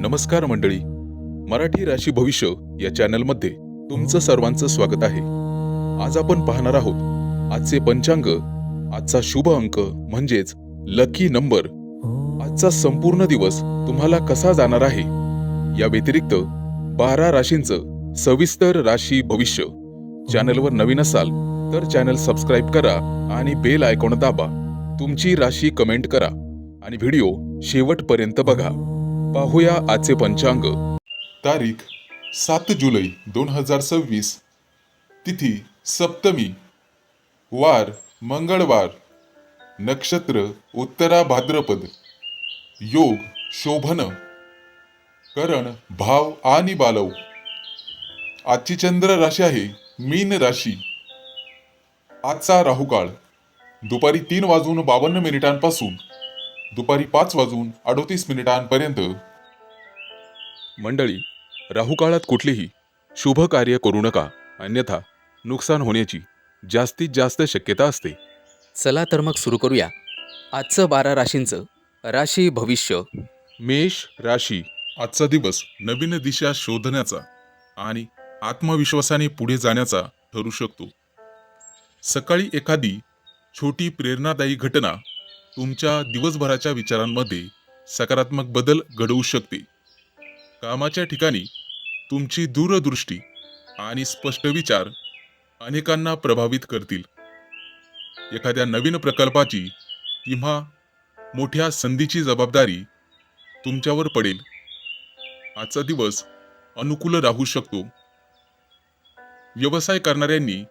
नमस्कार मंडळी, मराठी राशी भविष्य या चॅनलमध्ये तुमचं सर्वांचं स्वागत आहे. आज आपण पाहणार आहोत आजचे पंचांग, आजचा शुभ अंक म्हणजेच लकी नंबर, आजचा संपूर्ण दिवस तुम्हाला कसा जाणार आहे, या व्यतिरिक्त 12 राशींचं सविस्तर राशी भविष्य. चॅनलवर नवीन असाल तर चॅनल सबस्क्राईब करा आणि बेल आयकॉन दाबा. तुमची राशी कमेंट करा आणि व्हिडिओ शेवटपर्यंत बघा. पाहूया आजचे पंचांग. तारीख 7 जुलै 2026, तिथी सप्तमी, वार मंगळवार, नक्षत्र उत्तरा भाद्रपद, योग शोभन, करण भाव आणि बालव. आजची चंद्र राशी आहे मीन राशी. आजचा राहुकाळ दुपारी 3:52 दुपारी 5:38 मंडळी, राहुकाळात कुठलेही शुभ कार्य करू नका, अन्यथा नुकसान होण्याची जास्तीत जास्त शक्यता असते. चला तर मग सुरू करूया आजचं 12 राशींचं राशी भविष्य. मेष राशी. आजचा दिवस नवीन दिशा शोधण्याचा आणि आत्मविश्वासाने पुढे जाण्याचा ठरू शकतो. सकाळी एखादी छोटी प्रेरणादायी घटना तुमच्या दिवसभराच्या विचारांमध्ये सकारात्मक बदल घडवू शकते. कामाच्या ठिकाणी तुमची दूरदृष्टी आणि स्पष्ट विचार अनेकांना प्रभावित करतील. एखाद्या नवीन प्रकल्पाची किंवा मोठ्या संधीची जबाबदारी तुमच्यावर पडेल. आजचा दिवस अनुकूल राहू शकतो. व्यवसाय करणाऱ्यांनी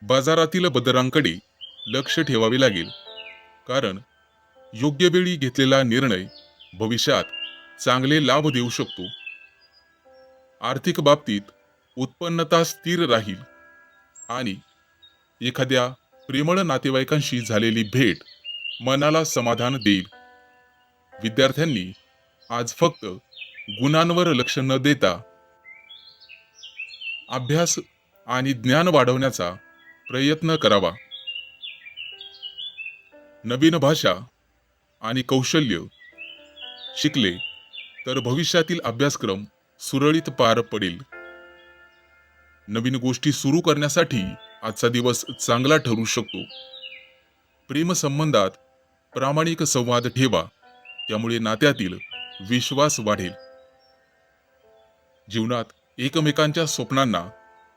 बाजारातील बदलांकडे लक्ष ठेवावे लागेल, कारण योग्य वेळी घेतलेला निर्णय भविष्यात चांगले लाभ देऊ शकतो. आर्थिक बाबतीत उत्पन्नता स्थिर राहील आणि एखाद्या प्रेमळ नातेवाईकांशी झालेली भेट मनाला समाधान देईल. विद्यार्थ्यांनी आज फक्त गुणांवर लक्ष न देता अभ्यास आणि ज्ञान वाढवण्याचा प्रयत्न करावा. नवीन भाषा आणि कौशल्य शिकले तर भविष्यातील अभ्यासक्रम सुरळीत पार पडेल. नवीन गोष्टी सुरू करण्यासाठी आजचा दिवस चांगला ठरू शकतो. प्रेमसंबंधात प्रामाणिक संवाद ठेवा, त्यामुळे नात्यातील विश्वास वाढेल. जीवनात एकमेकांच्या स्वप्नांना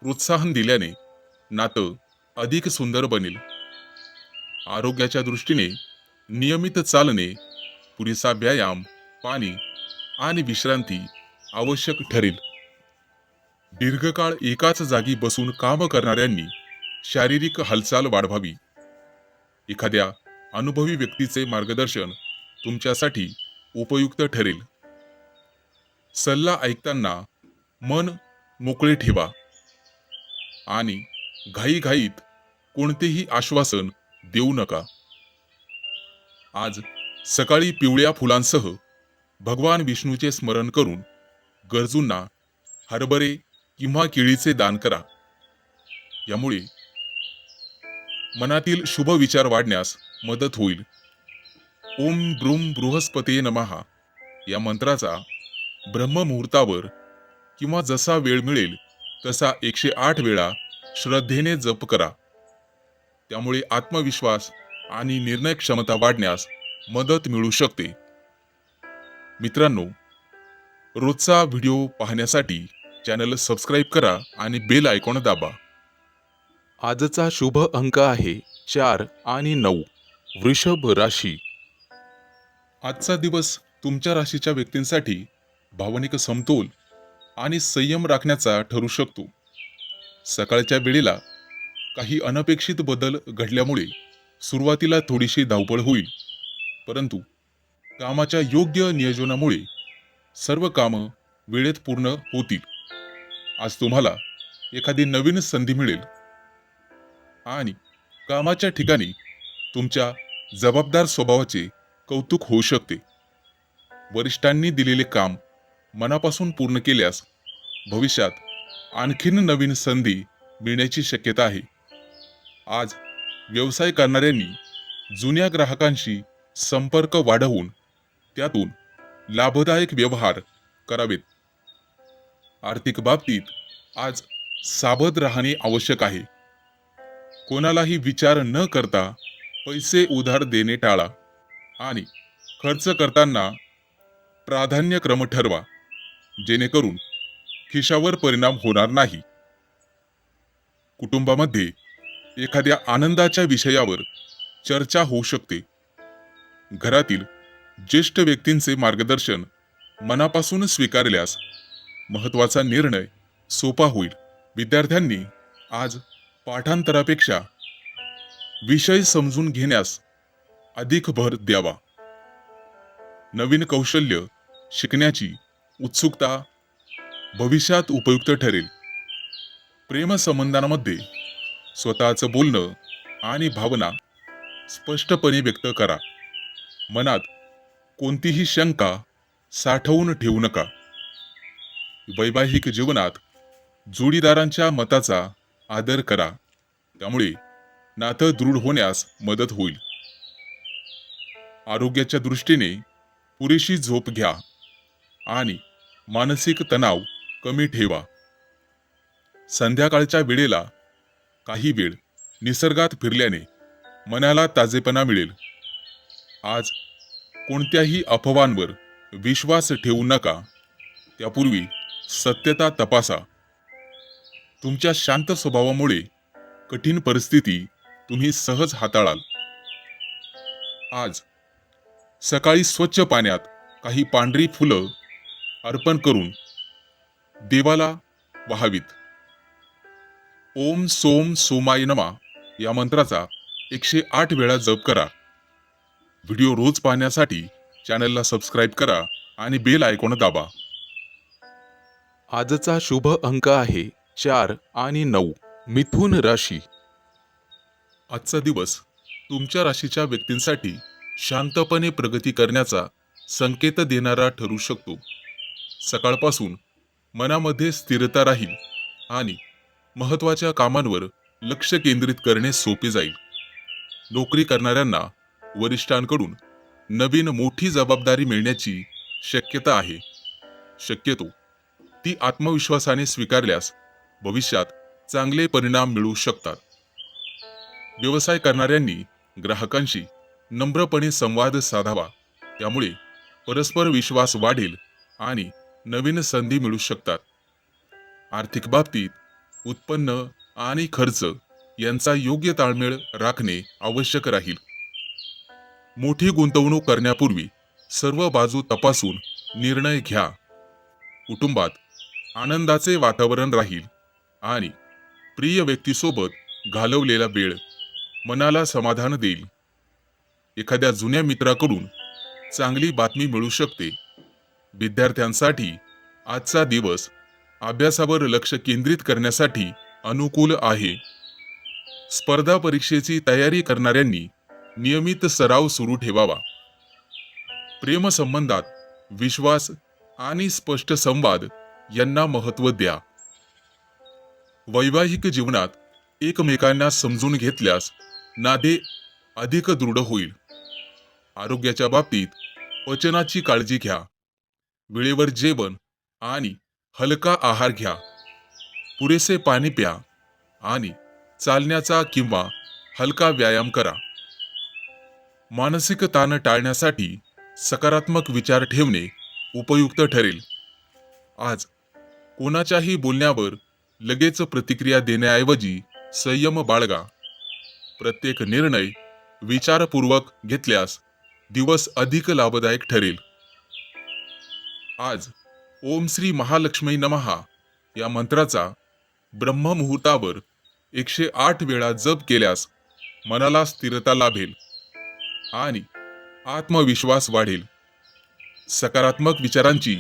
प्रोत्साहन दिल्याने नातं अधिक सुंदर बनेल. आरोग्याच्या दृष्टीने नियमित चालणे, पुरेसा व्यायाम, पाणी आणि विश्रांती आवश्यक ठरेल. दीर्घकाळ एकाच जागी बसून काम करणाऱ्यांनी शारीरिक हालचाल वाढवावी. एखाद्या अनुभवी व्यक्तीचे मार्गदर्शन तुमच्यासाठी उपयुक्त ठरेल. सल्ला ऐकताना मन मोकळे ठेवा आणि घाईघाईत कोणतेही आश्वासन देऊ नका. आज सकाळी पिवळ्या फुलांसह भगवान विष्णूचे स्मरण करून गरजूंना हरभरे किंवा केळीचे दान करा. यामुळे मनातील शुभ विचार वाढण्यास मदत होईल. ओम ब्रूम बृहस्पते नमः या मंत्राचा ब्रह्ममुहूर्तावर किंवा जसा वेळ मिळेल तसा 108 वेळा श्रद्धेने जप करा. त्यामुळे आत्मविश्वास आणि निर्णय क्षमता वाढण्यास मदत मिळू शकते. मित्रांनो, रोजचा व्हिडिओ पाहण्यासाठी चॅनल सबस्क्राईब करा आणि बेल आयकॉन दाबा. आजचा शुभ अंक आहे 4 आणि 9. वृषभ राशी. आजचा दिवस तुमच्या राशीच्या व्यक्तींसाठी भावनिक समतोल आणि संयम राखण्याचा ठरू शकतो. सकाळच्या वेळेला काही अनपेक्षित बदल घडल्यामुळे सुरुवातीला थोडीशी धावपळ होईल, परंतु कामाच्या योग्य नियोजनामुळे सर्व कामं वेळेत पूर्ण होतील. आज तुम्हाला एखादी नवीन संधी मिळेल आणि कामाच्या ठिकाणी तुमच्या जबाबदार स्वभावाचे कौतुक होऊ शकते. वरिष्ठांनी दिलेले काम मनापासून पूर्ण केल्यास भविष्यात आणखीन नवीन संधी मिळण्याची शक्यता आहे. आज व्यवसाय करणाऱ्यांनी जुन्या ग्राहकांशी संपर्क वाढवून त्यातून लाभदायक व्यवहार करावेत. आर्थिक बाबतीत आज सावध राहणे आवश्यक आहे. कोणालाही विचार न करता पैसे उधार देणे टाळा आणि खर्च करताना प्राधान्यक्रम ठरवा, जेणेकरून खिशावर परिणाम होणार नाही. कुटुंबामध्ये एखाद्या आनंदाच्या विषयावर चर्चा होऊ शकते. घरातील ज्येष्ठ व्यक्तींचे मार्गदर्शन मनापासून स्वीकारल्यास महत्त्वाचा निर्णय सोपा होईल. विद्यार्थ्यांनी आज पाठांतरापेक्षा विषय समजून घेण्यास अधिक भर द्यावा. नवीन कौशल्य शिकण्याची उत्सुकता भविष्यात उपयुक्त ठरेल. प्रेमसंबंधांमध्ये स्वतःचं बोलणं आणि भावना स्पष्टपणे व्यक्त करा. मनात कोणतीही शंका साठवून ठेवू नका. वैवाहिक जीवनात जोडीदारांच्या मताचा आदर करा, त्यामुळे नातं दृढ होण्यास मदत होईल. आरोग्याच्या दृष्टीने पुरेशी झोप घ्या आणि मानसिक तणाव कमी ठेवा. संध्याकाळच्या वेळेला काही वेळ निसर्गात फिरल्याने मनाला ताजेपणा मिळेल. आज कोणत्याही अफवांवर विश्वास ठेवू नका, त्यापूर्वी सत्यता तपासा. तुमच्या शांत स्वभावामुळे कठीण परिस्थिती तुम्ही सहज हाताळाल. आज सकाळी स्वच्छ पाण्यात काही पांढरी फुलं अर्पण करून देवाला वाहावीत. ओम सोम सोमाय नमा या मंत्राचा 108 वेळा जप करा. व्हिडिओ रोज पाहण्यासाठी चॅनलला सबस्क्राईब करा आणि बेल आयकॉन दाबा. आजचा शुभ अंक आहे 4 आणि 9. मिथुन राशी. आजचा दिवस तुमच्या राशीच्या व्यक्तींसाठी शांतपणे प्रगती करण्याचा संकेत देणारा ठरू शकतो. सकाळपासून मनामध्ये स्थिरता राहील आणि महत्त्वाच्या कामांवर लक्ष केंद्रित करणे सोपे जाईल. नोकरी करणाऱ्यांना वरिष्ठांकडून नवीन मोठी जबाबदारी मिळण्याची शक्यता आहे. शक्यतो ती आत्मविश्वासाने स्वीकारल्यास भविष्यात चांगले परिणाम मिळू शकतात. व्यवसाय करणाऱ्यांनी ग्राहकांशी नम्रपणे संवाद साधावा, त्यामुळे परस्पर विश्वास वाढेल आणि नवीन संधी मिळू शकतात. आर्थिक बाबतीत उत्पन्न आणि खर्च यांचा योग्य ताळमेळ राखणे आवश्यक राहील. मोठी गुंतवणूक करण्यापूर्वी सर्व बाजू तपासून निर्णय घ्या. कुटुंबात आनंदाचे वातावरण राहील आणि प्रिय व्यक्तीसोबत घालवलेला वेळ मनाला समाधान देईल. एखाद्या जुन्या मित्राकडून चांगली बातमी मिळू शकते. विद्यार्थ्यांसाठी आजचा दिवस अभ्यासावर लक्ष केंद्रित करण्यासाठी अनुकूल आहे. स्पर्धा परीक्षेची तयारी करणाऱ्यांनी नियमित सराव सुरू ठेवावा. प्रेमसंबंधात विश्वास आणि स्पष्ट संवाद यांना महत्त्व द्या. वैवाहिक जीवनात एकमेकांना समजून घेतल्यास नाते अधिक दृढ होईल. आरोग्याच्या बाबतीत पचनाची काळजी घ्या. वेळेवर जेवण आणि हलका आहार घ्या. पुरेसे पाणी प्या आणि चालण्याचा किंवा हलका व्यायाम करा. मानसिक ताण टाळण्यासाठी सकारात्मक विचार ठेवणे उपयुक्त ठरेल. आज कोणाच्याही बोलण्यावर लगेच प्रतिक्रिया देण्याऐवजी संयम बाळगा. प्रत्येक निर्णय विचारपूर्वक घेतल्यास दिवस अधिक लाभदायक ठरेल. आज ओम श्री महालक्ष्मी नमहा या मंत्राचा ब्रह्ममुहूर्तावर 108 वेळा जप केल्यास मनाला स्थिरता लाभेल आणि आत्मविश्वास वाढेल. सकारात्मक विचारांची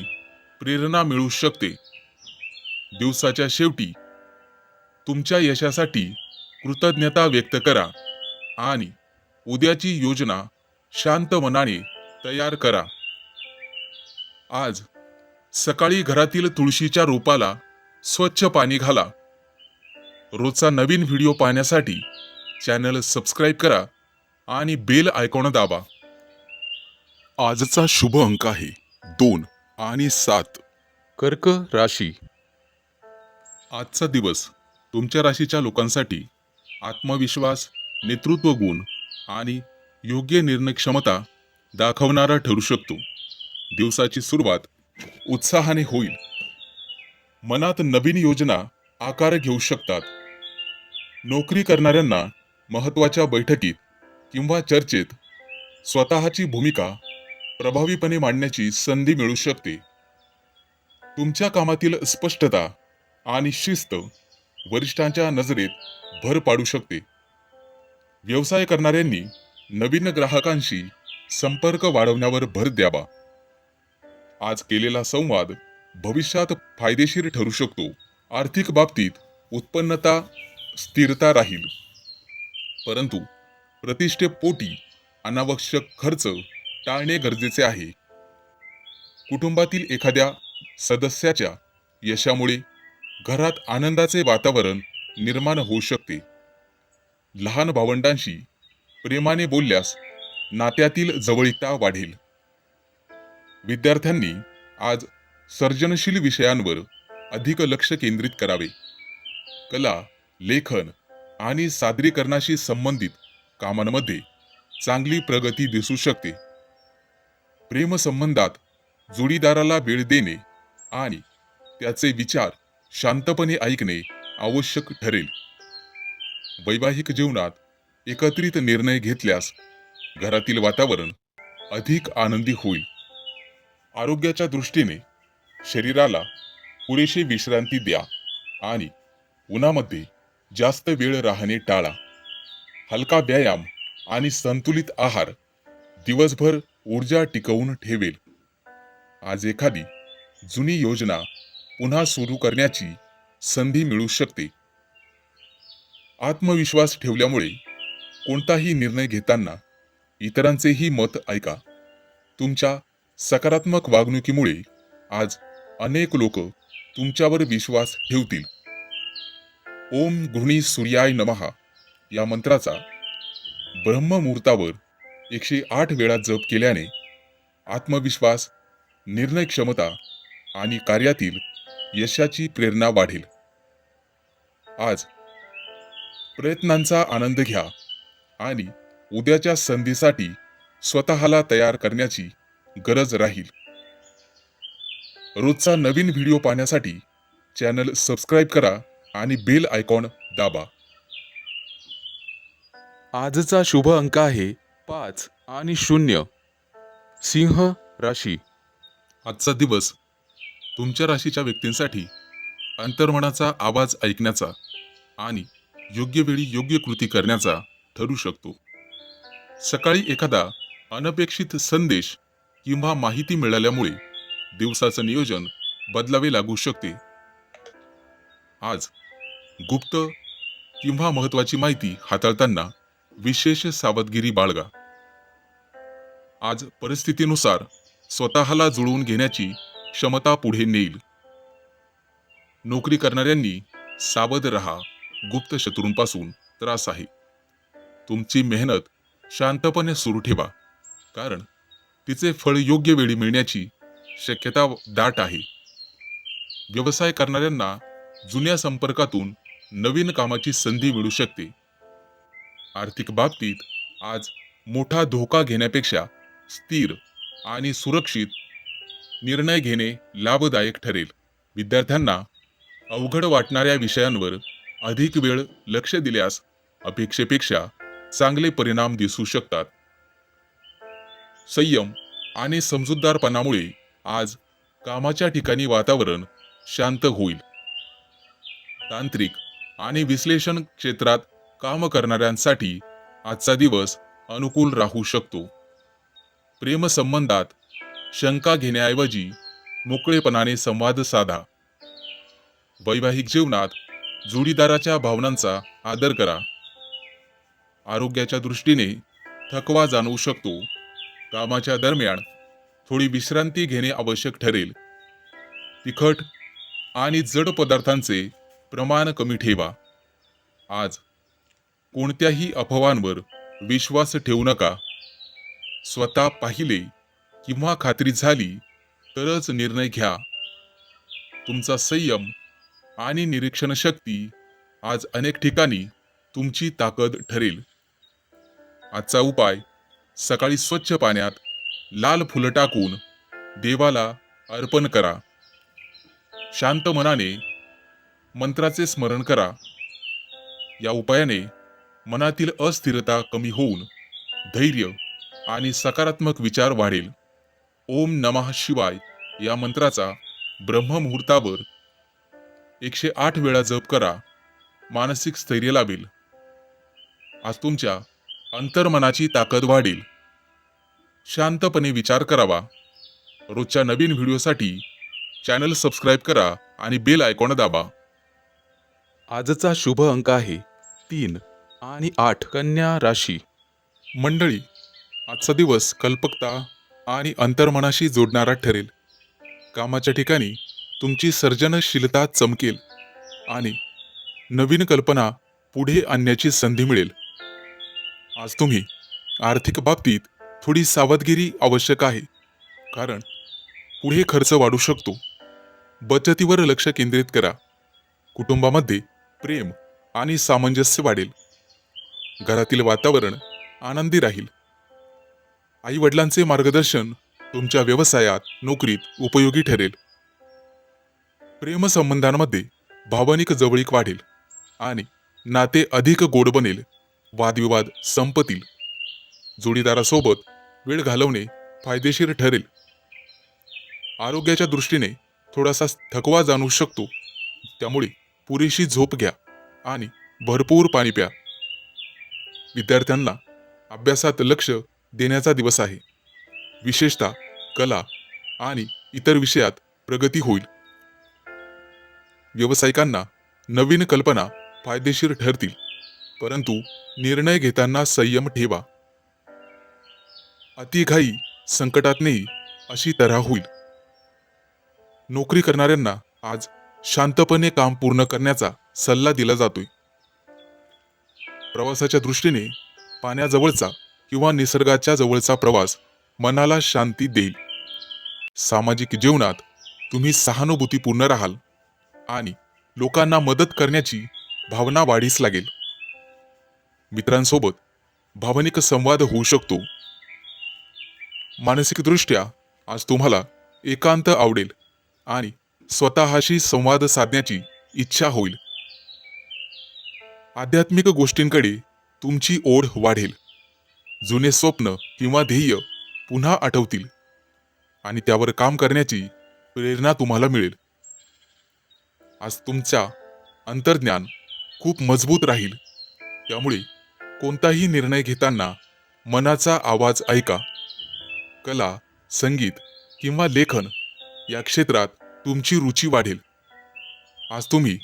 प्रेरणा मिळू शकते. दिवसाच्या शेवटी तुमच्या यशासाठी कृतज्ञता व्यक्त करा आणि उद्याची योजना शांत मनाने तयार करा. आज सकाळी घरातील तुळशीच्या रोपाला स्वच्छ पाणी घाला. रोजचा नवीन व्हिडिओ पाहण्यासाठी चॅनल सबस्क्राईब करा आणि बेल आयकॉन दाबा. आजचा शुभ अंक आहे 2 आणि 7. कर्क राशी. आजचा दिवस तुमच्या राशीच्या लोकांसाठी आत्मविश्वास, नेतृत्व गुण आणि योग्य निर्णय क्षमता दाखवणारा ठरू शकतो. दिवसाची सुरुवात उत्साहाने होईल. मनात नवीन योजना आकार घेऊ शकतात. नोकरी करणाऱ्यांना महत्त्वाच्या बैठकीत किंवा चर्चेत स्वतःची भूमिका प्रभावीपणे मांडण्याची संधी मिळू शकते. तुमच्या कामातील स्पष्टता आणि शिस्त वरिष्ठांच्या नजरेत भर पाडू शकते. व्यवसाय करणाऱ्यांनी नवीन ग्राहकांशी संपर्क वाढवण्यावर भर द्यावा. आज केलेला संवाद भविष्यात फायदेशीर ठरू शकतो. आर्थिक बाबतीत उत्पन्नता स्थिरता राहील, परंतु प्रतिष्ठेपोटी अनावश्यक खर्च टाळणे गरजेचे आहे. कुटुंबातील एखाद्या सदस्याच्या यशामुळे घरात आनंदाचे वातावरण निर्माण होऊ शकते. लहान भावंडांशी प्रेमाने बोलल्यास नात्यातील जवळीकता वाढेल. विद्यार्थ्यांनी आज सर्जनशील विषयांवर अधिक लक्ष केंद्रित करावे. कला, लेखन आणि सादरीकरणाशी संबंधित कामांमध्ये चांगली प्रगती दिसू शकते. प्रेमसंबंधात जोडीदाराला वेळ देणे आणि त्याचे विचार शांतपणे ऐकणे आवश्यक ठरेल. वैवाहिक जीवनात एकत्रित निर्णय घेतल्यास घरातील वातावरण अधिक आनंदी होईल. आरोग्याच्या दृष्टीने शरीराला पुरेशी विश्रांती द्या आणि उन्हामध्ये जास्त वेळ राहणे टाळा. हलका व्यायाम आणि संतुलित आहार दिवसभर ऊर्जा टिकवून ठेवेल. आज एखादी जुनी योजना पुन्हा सुरू करण्याची संधी मिळू शकते. आत्मविश्वास ठेवल्यामुळे कोणताही निर्णय घेताना इतरांचेही मत ऐका. तुमच्या सकारात्मक वागणुकीमुळे आज अनेक लोक तुमच्यावर विश्वास ठेवतील. ओम गृणी सूर्याय नमः या मंत्राचा ब्रह्ममुहूर्तावर 108 वेळा जप केल्याने आत्मविश्वास, निर्णय क्षमता आणि कार्यातील यशाची प्रेरणा वाढेल. आज प्रयत्नांचा आनंद घ्या आणि उद्याच्या संधीसाठी स्वतःला तयार करण्याची गरज राहील. रोजचा नवीन व्हिडिओ पाहण्यासाठी चॅनल सबस्क्राईब करा आणि बेल आयकॉन दाबा. आजचा शुभ अंक आहे 5 आणि 0. सिंह राशी. आजचा दिवस तुमच्या राशीच्या व्यक्तींसाठी अंतर्मनाचा आवाज ऐकण्याचा आणि योग्य वेळी योग्य कृती करण्याचा ठरू शकतो. सकाळी एखादा अनपेक्षित संदेश किंवा माहिती मिळाल्यामुळे दिवसाचं नियोजन बदलावे लागू शकते. आज गुप्त किंवा महत्त्वाची माहिती हाताळताना विशेष सावधगिरी बाळगा. आज परिस्थितीनुसार स्वतःला जुळवून घेण्याची क्षमता पुढे नेईल. नोकरी करणाऱ्यांनी सावध रहा, गुप्त शत्रूंपासून त्रास आहे. तुमची मेहनत शांतपणे सुरू ठेवा, कारण तिचे फळ योग्य वेळी मिळण्याची शक्यता दाट आहे. व्यवसाय करणाऱ्यांना जुन्या संपर्कातून नवीन कामाची संधी मिळू शकते. आर्थिक बाबतीत आज मोठा धोका घेण्यापेक्षा स्थिर आणि सुरक्षित निर्णय घेणे लाभदायक ठरेल. विद्यार्थ्यांना अवघड वाटणाऱ्या विषयांवर अधिक वेळ लक्ष दिल्यास अपेक्षेपेक्षा चांगले परिणाम दिसू शकतात. संयम आणि समजूतदारपणामुळे आज कामाच्या ठिकाणी वातावरण शांत होईल. तांत्रिक आणि विश्लेषण क्षेत्रात काम करणाऱ्यांसाठी आजचा दिवस अनुकूल राहू शकतो. प्रेमसंबंधात शंका घेण्याऐवजी मोकळेपणाने संवाद साधा. वैवाहिक जीवनात जोडीदाराच्या भावनांचा आदर करा. आरोग्याच्या दृष्टीने थकवा जाणवू शकतो. कामाच्या दरम्यान थोडी विश्रांती घेणे आवश्यक ठरेल. तिखट आणि जड पदार्थांचे प्रमाण कमी ठेवा. आज कोणत्याही अफवांवर विश्वास ठेवू नका. स्वतः पाहिले किंवा खात्री झाली तरच निर्णय घ्या. तुमचा संयम आणि निरीक्षण शक्ती आज अनेक ठिकाणी तुमची ताकद ठरेल. आजचा उपाय: सकाळी स्वच्छ पाण्यात लाल फुलं टाकून देवाला अर्पण करा. शांत मनाने मंत्राचे स्मरण करा. या उपायाने मनातील अस्थिरता कमी होऊन धैर्य आणि सकारात्मक विचार वाढेल. ओम नमः शिवाय या मंत्राचा ब्रह्ममुहूर्तावर 108 वेळा जप करा. मानसिक स्थैर्य लाभेल. आज तुमच्या अंतर्मनाची ताकद वाढेल. शांतपणे विचार करावा. रोजच्या नवीन व्हिडिओसाठी चॅनल सबस्क्राईब करा आणि बेल आयकॉन दाबा. आजचा शुभ अंक आहे 3 आणि 8. कन्या राशी. मंडळी, आजचा दिवस कल्पकता आणि अंतर्मनाशी जोडणारा ठरेल. कामाच्या ठिकाणी तुमची सर्जनशीलता चमकेल आणि नवीन कल्पना पुढे आणण्याची संधी मिळेल. आज तुम्ही आर्थिक बाबतीत थोडी सावधगिरी आवश्यक आहे, कारण पुढे खर्च वाढू शकतो. बचतीवर लक्ष केंद्रित करा. कुटुंबामध्ये प्रेम आणि सामंजस्य वाढेल. घरातील वातावरण आनंदी राहील. आई वडिलांचे मार्गदर्शन तुमच्या व्यवसायात, नोकरीत उपयोगी ठरेल. प्रेमसंबंधांमध्ये भावनिक जवळीक वाढेल आणि नाते अधिक गोड बनेल. वादविवाद संपतील. जोडीदारासोबत वेळ घालवणे फायदेशीर ठरेल. आरोग्याच्या दृष्टीने थोडासा थकवा जाणवू शकतो, त्यामुळे पुरेशी झोप घ्या आणि भरपूर पाणी प्या. विद्यार्थ्यांना अभ्यासात लक्ष देण्याचा दिवस आहे. विशेषतः कला आणि इतर विषयात प्रगती होईल. व्यावसायिकांना नवीन कल्पना फायदेशीर ठरतील, परंतु निर्णय घेताना संयम ठेवा. अतिघाई संकटात नेई अशी तऱ्हा होईल. नोकरी करणाऱ्यांना आज शांतपणे काम पूर्ण करण्याचा सल्ला दिला जातोय. प्रवासाच्या दृष्टीने पाण्याजवळचा किंवा निसर्गाच्या जवळचा प्रवास मनाला शांती देईल. सामाजिक जीवनात तुम्ही सहानुभूतीपूर्ण राहाल आणि लोकांना मदत करण्याची भावना वाढीस लागेल. मित्रांसोबत भावनिक संवाद होऊ शकतो. मानसिकदृष्ट्या आज तुम्हाला एकांत आवडेल आणि स्वतःशी संवाद साधण्याची इच्छा होईल. आध्यात्मिक गोष्टींकडे तुमची ओढ वाढेल. जुने स्वप्न किंवा ध्येय पुन्हा आठवतील आणि त्यावर काम करण्याची प्रेरणा तुम्हाला मिळेल. आज तुमचा अंतर्ज्ञान खूप मजबूत राहील, त्यामुळे कोणताही निर्णय घेताना मनाचा आवाज ऐका. कला, संगीत किंवा लेखन या क्षेत्रात तुमची रुची वाढेल. आज तुम्ही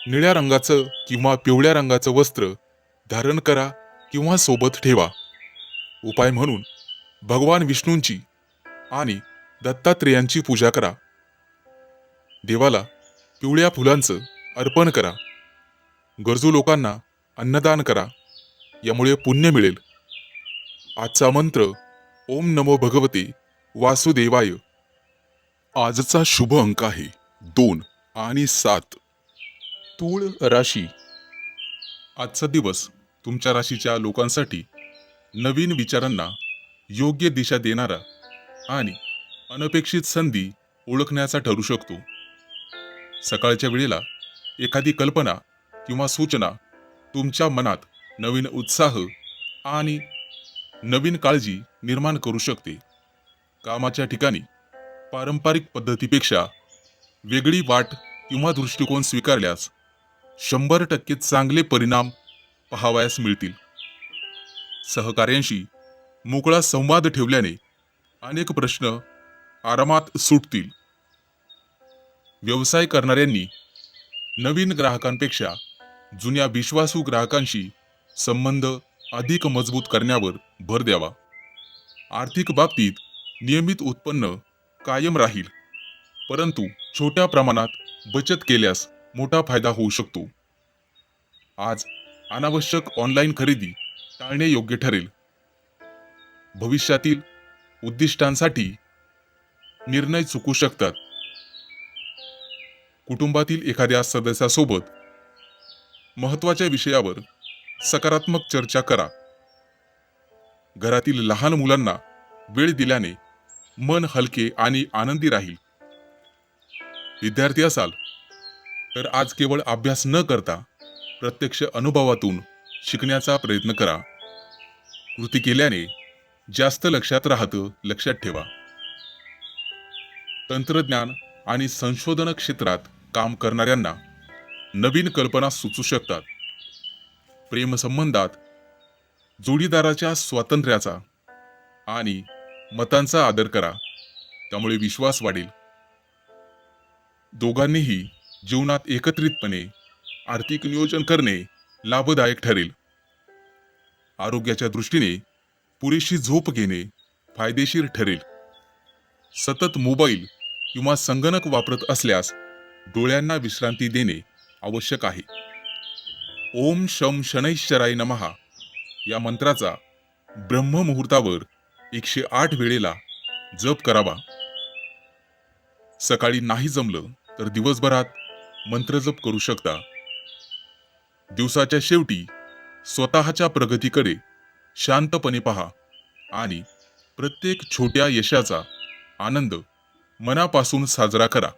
निळ्या रंगाचं किंवा पिवळ्या रंगाचं वस्त्र धारण करा किंवा सोबत ठेवा. उपाय म्हणून भगवान विष्णूंची आणि दत्तात्रेयांची पूजा करा. देवाला पिवळ्या फुलांचं अर्पण करा. गरजू लोकांना अन्नदान करा. यामुळे पुण्य मिळेल. आजचा मंत्र: ओम नमो भगवते वासुदेवाय. आजचा शुभ अंक आहे 2 आणि 7. तूळ राशी. आजचा दिवस तुमच्या राशीच्या लोकांसाठी नवीन विचारांना योग्य दिशा देणारा आणि अनपेक्षित संधी ओळखण्याचा ठरू शकतो. सकाळच्या वेळेला एखादी कल्पना किंवा सूचना तुमच्या मनात नवीन उत्साह आणि नवीन काळजी निर्माण करू शकते. कामाच्या ठिकाणी पारंपरिक पद्धतीपेक्षा वेगळी वाट किंवा दृष्टिकोन स्वीकारल्यास 100% चांगले परिणाम पाहावयास मिळतील. सहकार्यांशी मोकळा संवाद ठेवल्याने अनेक प्रश्न आरामात सुटतील. व्यवसाय करणाऱ्यांनी नवीन ग्राहकांपेक्षा जुन्या विश्वासू ग्राहकांशी संबंध अधिक मजबूत करण्यावर भर द्यावा. आर्थिक बाबतीत नियमित उत्पन्न कायम राहील, परंतु छोट्या प्रमाणात बचत केल्यास मोठा फायदा होऊ शकतो. आज अनावश्यक ऑनलाईन खरेदी टाळणे योग्य ठरेल. भविष्यातील उद्दिष्टांसाठी निर्णय चुकू शकतात. कुटुंबातील एखाद्या सदस्यासोबत महत्त्वाच्या विषयावर सकारात्मक चर्चा करा. घरातील लहान मुलांना वेळ दिल्याने मन हलके आणि आनंदी राहील. विद्यार्थी असाल तर आज केवळ अभ्यास न करता प्रत्यक्ष अनुभवातून शिकण्याचा प्रयत्न करा. कृती केल्याने जास्त लक्षात राहतं, लक्षात ठेवा. तंत्रज्ञान आणि संशोधन क्षेत्रात काम करणाऱ्यांना नवीन कल्पना सुचू शकतात. प्रेमसंबंधात जोडीदाराच्या स्वातंत्र्याचा आणि मतांचा आदर करा, त्यामुळे विश्वास वाढेल. दोघांनीही जीवनात एकत्रितपणे आर्थिक नियोजन करणे लाभदायक ठरेल. आरोग्याच्या दृष्टीने पुरेशी झोप घेणे फायदेशीर ठरेल. सतत मोबाईल किंवा संगणक वापरत असल्यास डोळ्यांना विश्रांती देणे आवश्यक आहे. ओम शम शनैश्चराय नमः या मंत्राचा ब्रह्ममुहूर्तावर 108 वेळेला जप करावा. सकाळी नाही जमलं तर दिवसभरात मंत्रजप करू शकता. दिवसाच्या शेवटी स्वतःच्या प्रगतीकडे शांतपणे पहा आणि प्रत्येक छोट्या यशाचा आनंद मनापासून साजरा करा.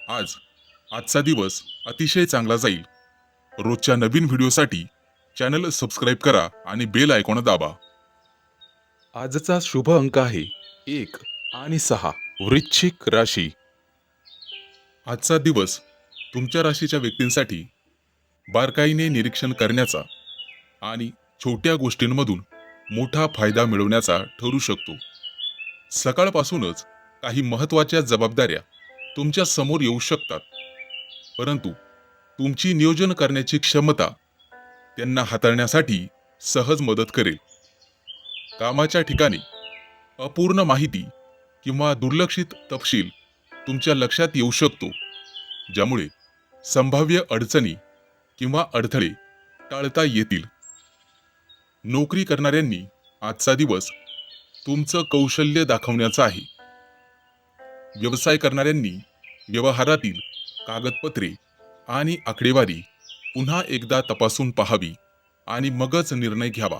आजचा दिवस अतिशय चांगला जाईल. रोजच्या नवीन व्हिडिओसाठी चॅनल सबस्क्राईब करा आणि बेल आयकॉन दाबा. आजचा शुभ अंक आहे 1 आणि 6. वृश्चिक राशी. आजचा दिवस तुमच्या राशीच्या व्यक्तींसाठी बारकाईने निरीक्षण करण्याचा आणि छोट्या गोष्टींमधून मोठा फायदा मिळवण्याचा ठरू शकतो. सकाळपासूनच काही महत्त्वाच्या जबाबदाऱ्या तुमच्या समोर येऊ शकतात, परंतु तुमची नियोजन करण्याची क्षमता त्यांना हाताळण्यासाठी सहज मदत करेल. कामाच्या ठिकाणी अपूर्ण माहिती किंवा दुर्लक्षित तपशील तुमच्या लक्षात येऊ शकतो, ज्यामुळे संभाव्य अडचणी किंवा अडथळे टाळता येतील. नोकरी करणाऱ्यांनी आजचा दिवस तुमचं कौशल्य दाखवण्याचा आहे. व्यवसाय करणाऱ्यांनी व्यवहारातील कागदपत्रे आणि आकडेवारी पुन्हा एकदा तपासून पाहावी आणि मगच निर्णय घ्यावा.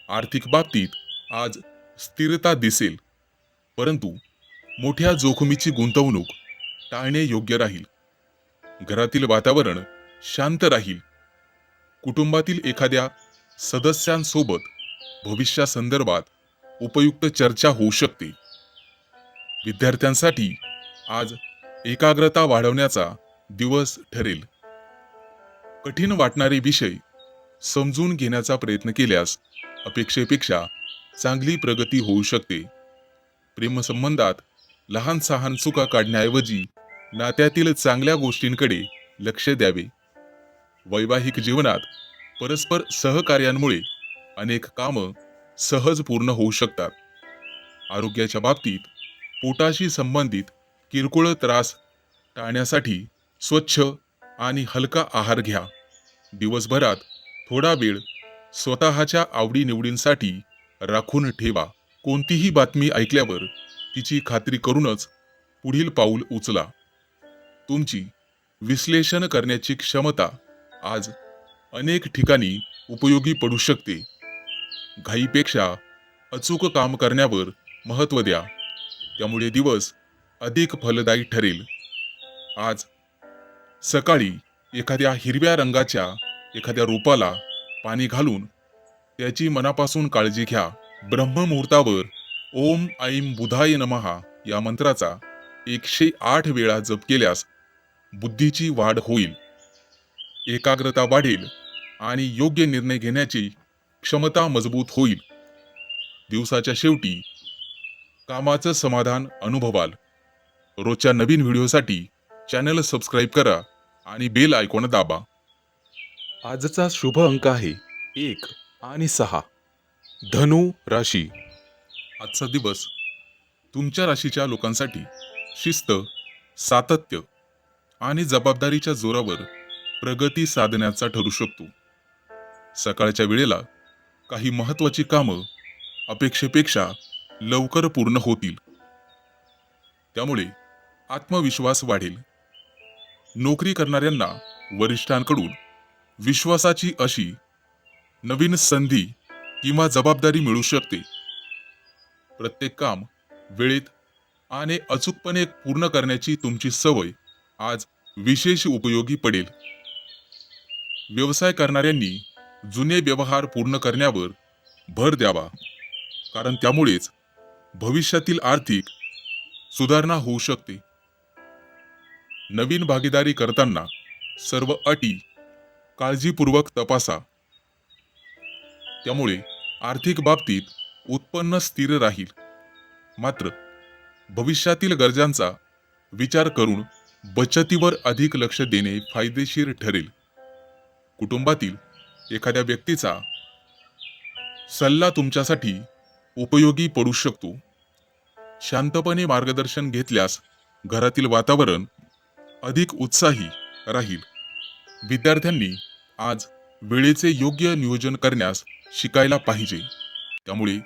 आर्थिक बाबतीत आज स्थिरता दिसेल, परंतु मोठ्या जोखमीची गुंतवणूक टाळणे योग्य राहील. घरातील वातावरण शांत राहील. कुटुंबातील एखाद्या सदस्यांसोबत भविष्यासंदर्भात उपयुक्त चर्चा होऊ शकते. विद्यार्थ्यांसाठी आज एकाग्रता वाढवण्याचा दिवस ठरेल. कठीण वाटणारे विषय समजून घेण्याचा प्रयत्न केल्यास अपेक्षेपेक्षा चांगली प्रगती होऊ शकते. प्रेमसंबंधात लहान सहान चुका काढण्याऐवजी नात्यातील चांगल्या गोष्टींकडे लक्ष द्यावे. वैवाहिक जीवनात परस्पर सहकार्यामुळे अनेक कामं सहज पूर्ण होऊ शकतात. आरोग्याच्या बाबतीत पोटाशी संबंधित किरकोळ त्रास टाळण्यासाठी स्वच्छ आणि हलका आहार घ्या. दिवसभरात थोडा वेळ स्वतःच्या आवडीनिवडींसाठी राखून ठेवा. कोणतीही बातमी ऐकल्यावर तिची खात्री करूनच पुढील पाऊल उचला. तुमची विश्लेषण करण्याची क्षमता आज अनेक ठिकाणी उपयोगी पडू शकते. घाईपेक्षा अचूक काम करण्यावर महत्त्व द्या, त्यामुळे दिवस अधिक फलदायी ठरेल. आज सकाळी एखाद्या हिरव्या रंगाच्या एखाद्या रोपाला पाणी घालून त्याची मनापासून काळजी घ्या. ब्रह्ममुहूर्तावर ओम ऐं बुधाय नमः या मंत्राचा 108 वेळा जप केल्यास बुद्धीची वाढ होईल, एकाग्रता वाढेल आणि योग्य निर्णय घेण्याची क्षमता मजबूत होईल. दिवसाच्या शेवटी कामाचं समाधान अनुभवाल. रोजच्या नवीन व्हिडिओसाठी चॅनल सबस्क्राईब करा आणि बेल आयकॉन दाबा. आजचा शुभ अंक आहे 1 आणि 6. धनु राशी. आजचा दिवस तुमच्या राशीच्या लोकांसाठी शिस्त, सातत्य आणि जबाबदारीच्या जोरावर प्रगती साधण्याचा ठरू शकतो. सकाळच्या वेळेला काही महत्त्वाची कामं अपेक्षेपेक्षा लवकर पूर्ण होतील. त्यामुळे आत्मविश्वास वाढेल. नोकरी करणाऱ्यांना वरिष्ठांकडून विश्वासाची अशी नवीन संधी किंवा जबाबदारी मिळू शकते. प्रत्येक काम वेळेत आणि अचूकपणे पूर्ण करण्याची तुमची सवय आज विशेष उपयोगी पडेल. व्यवसाय करणाऱ्यांनी जुने व्यवहार पूर्ण करण्यावर भर द्यावा, कारण त्यामुळेच भविष्यातील आर्थिक सुधारणा होऊ शकते. नवीन भागीदारी करताना सर्व अटी काळजीपूर्वक तपासा. त्यामुळे आर्थिक बाबतीत उत्पन्न स्थिर राहील. मात्र भविष्यातील गरजांचा विचार करून बचतीवर अधिक लक्ष देणे फायदेशीर ठरेल. कुटुंबातील एखाद्या व्यक्तीचा सल्ला तुमच्यासाठी उपयोगी पडू शकतो. शांतपणे मार्गदर्शन घेतल्यास घरातील वातावरण अधिक उत्साही राहील. विद्यार्थ्यांनी आज वेळेचे योग्य नियोजन करण्यास शिकायला पाहिजे. त्यामुळे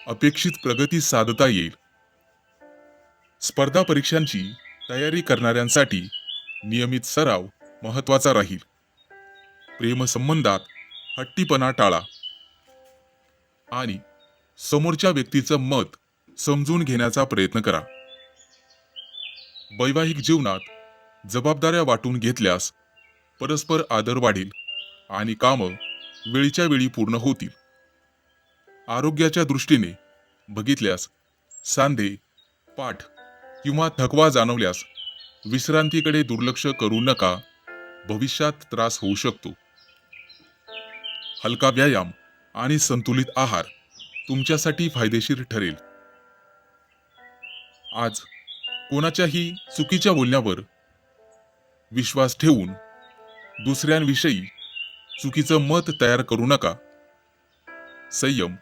अपेक्षित प्रगती साधता येईल. स्पर्धा परीक्षांची तयारी करणाऱ्यांसाठी नियमित सराव महत्त्वाचा राहील. प्रेमसंबंधात हट्टीपणा टाळा आणि समोरच्या व्यक्तीचं मत समजून घेण्याचा प्रयत्न करा. वैवाहिक जीवनात जबाबदाऱ्या वाटून घेतल्यास परस्पर आदर वाढेल आणि कामं वेळच्या वेळी पूर्ण होतील. आरोग्याच्या दृष्टीने बघितल्यास सांधे, पाठ किंवा थकवा जाणवल्यास विश्रांतीकडे दुर्लक्ष करू नका. भविष्यात त्रास होऊ शकतो. हलका व्यायाम आणि संतुलित आहार तुमच्यासाठी फायदेशीर ठरेल. आज कोणाच्याही चुकीच्या बोलण्यावर विश्वास ठेवून दुसऱ्यांविषयी चुकीचं मत तयार करू नका. संयम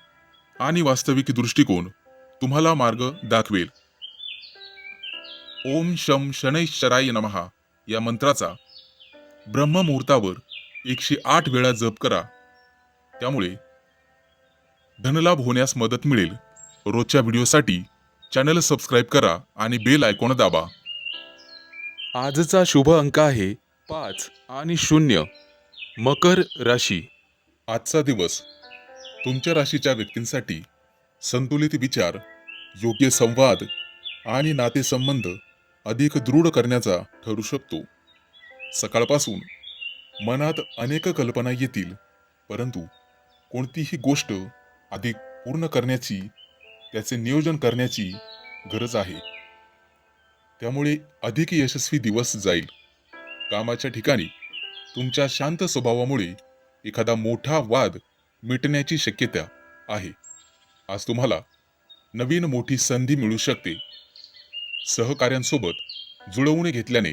आणि वास्तविक दृष्टिकोन तुम्हाला मार्ग दाखवेल. ओम शम शनैश्चराय नमः या मंत्राचा ब्रह्ममुहूर्तावर 108 वेळा जप करा. त्यामुळे धनलाभ होण्यास मदत मिळेल. रोजच्या व्हिडिओसाठी चॅनल सबस्क्राईब करा आणि बेल आयकॉन दाबा. आजचा शुभ अंक आहे 5 आणि 0. मकर राशी. आजचा दिवस तुमच्या राशीच्या व्यक्तींसाठी संतुलित विचार, योग्य संवाद आणि नातेसंबंध अधिक दृढ करण्याचा ठरू शकतो. सकाळपासून मनात अनेक कल्पना येतील, परंतु कोणतीही गोष्ट अधिक पूर्ण करण्याची, त्याचे नियोजन करण्याची गरज आहे. त्यामुळे अधिक यशस्वी दिवस जाईल. कामाच्या ठिकाणी तुमच्या शांत स्वभावामुळे एखादा मोठा वाद मिटण्याची शक्यता आहे. आज तुम्हाला नवीन मोठी संधी मिळू शकते. सहकाऱ्यांसोबत जुळवून घेतल्याने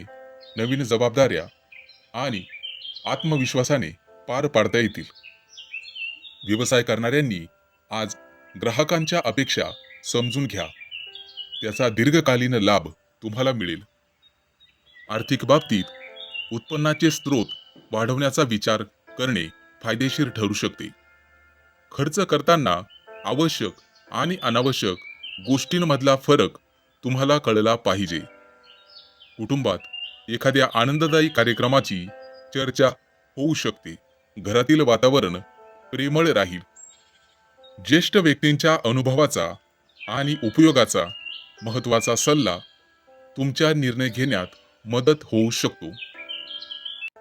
नवीन जबाबदाऱ्या आणि आत्मविश्वासाने पार पाडता येतील. व्यवसाय करणाऱ्यांनी आज ग्राहकांच्या अपेक्षा समजून घ्या. त्याचा दीर्घकालीन लाभ तुम्हाला मिळेल. आर्थिक बाबतीत उत्पन्नाचे स्रोत वाढवण्याचा विचार करणे फायदेशीर ठरू शकते. खर्च करताना आवश्यक आणि अनावश्यक गोष्टींमधला फरक तुम्हाला कळला पाहिजे. कुटुंबात एखाद्या आनंददायी कार्यक्रमाची चर्चा होऊ शकते. घरातील वातावरण प्रेमळ राहील. ज्येष्ठ व्यक्तींच्या अनुभवाचा आणि उपयोगाचा महत्त्वाचा सल्ला तुमच्या निर्णय घेण्यात मदत होऊ शकतो.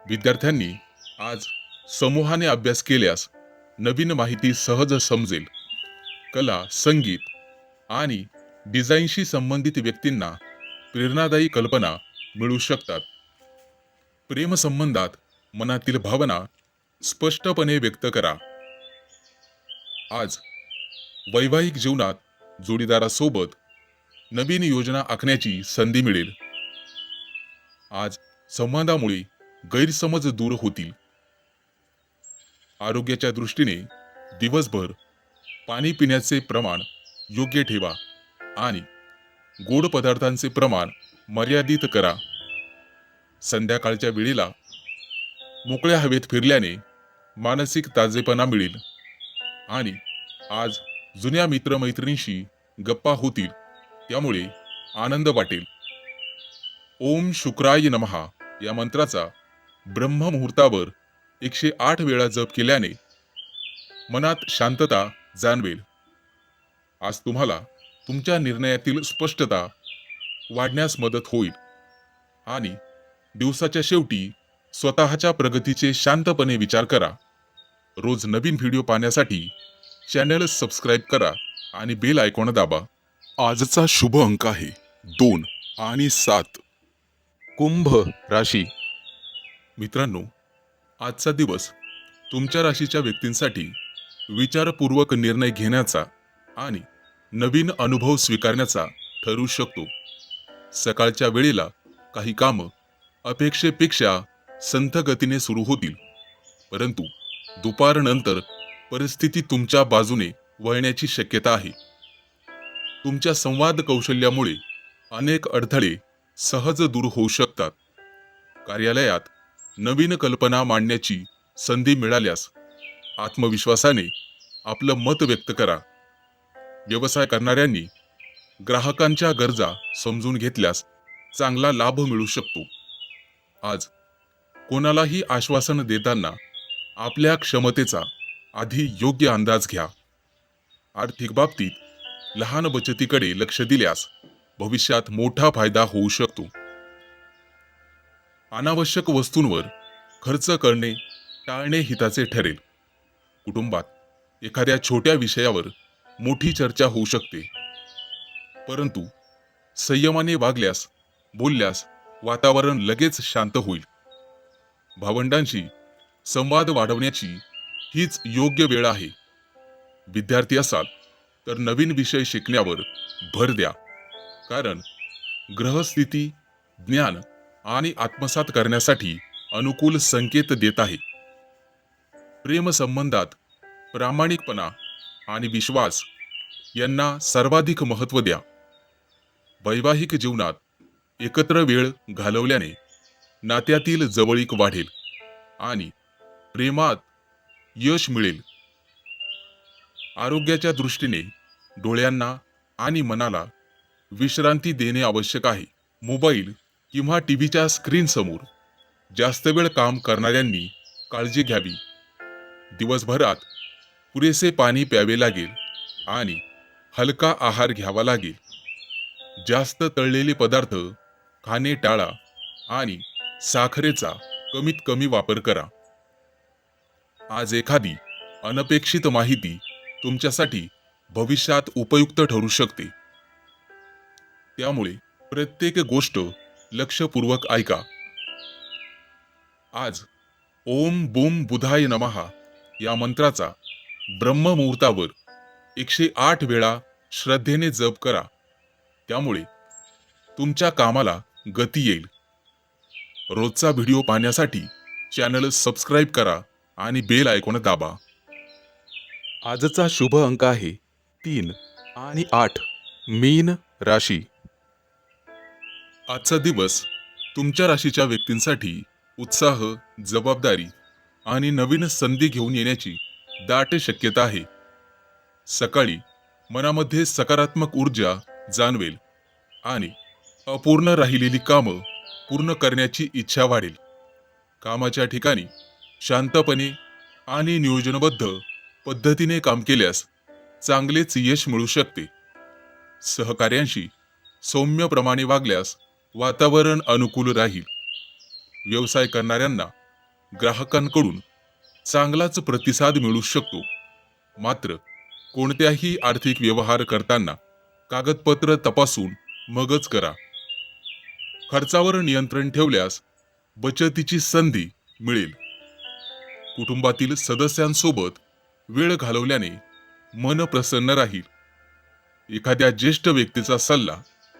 विद्यार्थ्यांनी आज समूहाने अभ्यास केल्यास नवीन माहिती सहज समजेल. कला, संगीत आणि डिझाईनशी संबंधित व्यक्तींना प्रेरणादायी कल्पना मिळू शकतात. प्रेमसंबंधात मनातील भावना स्पष्टपणे व्यक्त करा. आज वैवाहिक जीवनात जोडीदारासोबत नवीन योजना आखण्याची संधी मिळेल. आज संवादामुळे गैरसमज दूर होतील. आरोग्याच्या दृष्टीने दिवसभर पाणी पिण्याचे प्रमाण योग्य ठेवा आणि गोड पदार्थांचे प्रमाण मर्यादित करा. संध्याकाळच्या वेळेला मोकळ्या हवेत फिरल्याने मानसिक ताजेपणा मिळेल आणि आज जुन्या मित्रमैत्रिणींशी गप्पा होतील. त्यामुळे आनंद वाटेल. ओम शुक्राय नमहा या मंत्राचा ब्रह्ममुहूर्तावर 108 वेळा जप केल्याने मनात शांतता जाणवेल. आज तुम्हाला तुमच्या निर्णयातील स्पष्टता वाढण्यास मदत होईल आणि दिवसाच्या शेवटी स्वतःच्या प्रगतीचे शांतपणे विचार करा. रोज नवीन व्हिडिओ पाहण्यासाठी चॅनल सबस्क्राईब करा आणि बेल आयकॉन दाबा. आजचा शुभ अंक आहे 2 आणि 7. कुंभ राशी. मित्रांनो, आजचा दिवस तुमच्या राशीच्या व्यक्तींसाठी विचारपूर्वक निर्णय घेण्याचा आणि नवीन अनुभव स्वीकारण्याचा ठरू शकतो. सकाळच्या वेळेला काही कामं अपेक्षेपेक्षा संथ गतीने सुरू होतील, परंतु दुपारनंतर परिस्थिती तुमच्या बाजूने वळण्याची शक्यता आहे. तुमच्या संवाद कौशल्यामुळे अनेक अडथळे सहज दूर होऊ शकतात. कार्यालयात नवीन कल्पना मांडण्याची संधी मिळाल्यास आत्मविश्वासाने आपलं मत व्यक्त करा. व्यवसाय करणाऱ्यांनी ग्राहकांच्या गरजा समजून घेतल्यास चांगला लाभ मिळू शकतो. आज कोणालाही आश्वासन देताना आपल्या क्षमतेचा आधी योग्य अंदाज घ्या. आर्थिक बाबतीत लहान बचतीकडे लक्ष दिल्यास भविष्यात मोठा फायदा होऊ शकतो. अनावश्यक वस्तूंवर खर्च करणे टाळणे हिताचे ठरेल. कुटुंबात एखाद्या छोट्या विषयावर मोठी चर्चा होऊ शकते, परंतु संयमाने वागल्यास बोलल्यास वातावरण लगेच शांत होईल. भावंडांशी संवाद वाढवण्याची हीच योग्य वेळ आहे. विद्यार्थी असाल तर नवीन विषय शिकण्यावर भर द्या, कारण ग्रहस्थिती ज्ञान आणि आत्मसात करण्यासाठी अनुकूल संकेत देत आहे. प्रेमसंबंधात प्रामाणिकपणा आणि विश्वास यांना सर्वाधिक महत्त्व द्या. वैवाहिक जीवनात एकत्र वेळ घालवल्याने नात्यातील जवळीक वाढेल आणि प्रेमात यश मिळेल. आरोग्याच्या दृष्टीने डोळ्यांना आणि मनाला विश्रांती देणे आवश्यक आहे. मोबाईल किंवा टीव्हीच्या स्क्रीनसमोर जास्त वेळ काम करणाऱ्यांनी काळजी घ्यावी. दिवसभरात पुरेसे पाणी प्यावे लागेल आणि हलका आहार घ्यावा लागेल. जास्त तळलेले पदार्थ खाणे टाळा आणि साखरेचा कमीत कमी वापर करा. आज एखादी अनपेक्षित माहिती तुमच्यासाठी भविष्यात उपयुक्त ठरू शकते. त्यामुळे प्रत्येक गोष्ट लक्षपूर्वक ऐका. आज ओम बूम बुधाय नमहा या मंत्राचा ब्रह्ममुहूर्तावर 108 वेळा श्रद्धेने जप करा. त्यामुळे तुमच्या कामाला गती येईल. रोजचा व्हिडिओ पाहण्यासाठी चॅनल सबस्क्राईब करा आणि बेल आयकॉन दाबा. आजचा शुभ अंक आहे 3 आणि 8. मीन राशी. आजचा दिवस तुमच्या राशीच्या व्यक्तींसाठी उत्साह, जबाबदारी आणि नवीन संधी घेऊन येण्याची दाट शक्यता आहे. सकाळी मनामध्ये सकारात्मक ऊर्जा जाणवेल आणि अपूर्ण राहिलेली कामं पूर्ण करण्याची इच्छा वाढेल. कामाच्या ठिकाणी शांतपणे आणि नियोजनबद्ध पद्धतीने काम केल्यास चांगलेच यश मिळू शकते. सहकार्यांशी सौम्यप्रमाणे वागल्यास वातावरण अनुकूल राहील. व्यवसाय करणाऱ्यांना ग्राहकांकडून चांगलाच प्रतिसाद मिळू शकतो. मात्र कोणत्याही आर्थिक व्यवहार करताना कागदपत्र तपासून मगच करा. खर्चावर नियंत्रण ठेवल्यास बचतीची संधी मिळेल. कुटुंबातील सदस्यांसोबत वेळ घालवल्याने मन प्रसन्न राहील. एखाद्या ज्येष्ठ व्यक्तीचा सल्ला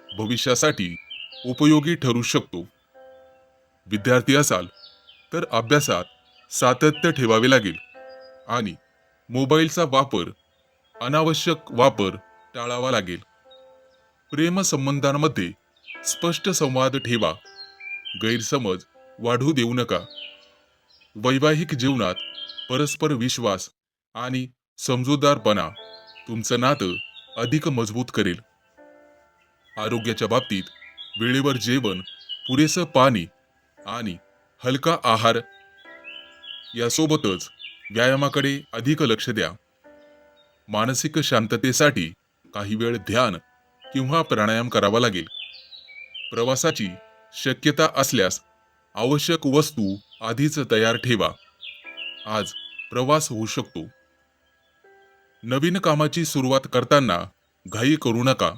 भविष्यासाठी उपयोगी ठरू शकतो. विद्यार्थी असाल तर अभ्यासात सातत्य ठेवावे लागेल आणि मोबाईलचा वापर, अनावश्यक वापर टाळावा लागेल. प्रेमसंबंधांमध्ये स्पष्ट संवाद ठेवा. गैरसमज वाढू देऊ नका. वैवाहिक जीवनात परस्पर विश्वास आणि समजूतदारपणा तुमचं नातं अधिक मजबूत करेल. आरोग्याच्या बाबतीत वेळेवर जेवण, पुरेसं पाणी आणि हलका आहार यासोबतच व्यायामाकडे अधिक लक्ष द्या. मानसिक शांततेसाठी काही वेळ ध्यान किंवा प्राणायाम करावा लागेल. प्रवासाची शक्यता असल्यास आवश्यक वस्तू आधीच तयार ठेवा. आज प्रवास होऊ शकतो. नवीन कामाची सुरुवात करताना घाई करू नका.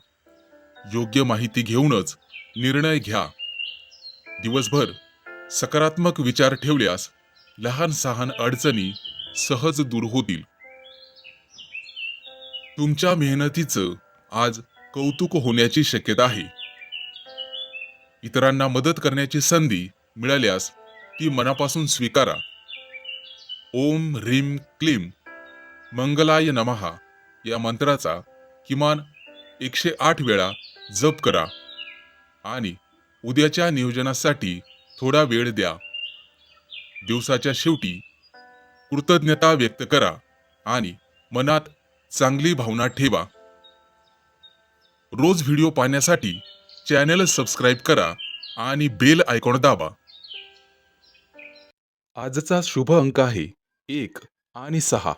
योग्य माहिती घेऊनच निर्णय घ्या. दिवसभर सकारात्मक विचार ठेवल्यास लहान सहान अडचणी सहज दूर होतील. तुमच्या मेहनतीचं आज कौतुक होण्याची शक्यता आहे. इतरांना मदत करण्याची संधी मिळाल्यास ती मनापासून स्वीकारा. ओम ह्रीम क्लीम मंगलाय नमः या मंत्राचा किमान 108 वेळा जप करा आणि उद्याच्या नियोजनासाठी थोडा वेळ द्या. दिवसाच्या शेवटी कृतज्ञता व्यक्त करा आणि मनात चांगली भावना ठेवा. रोज व्हिडिओ पाहण्यासाठी चॅनल सबस्क्राईब करा आणि बेल आयकॉन दाबा. आजचा शुभ अंक आहे 1 आणि 6.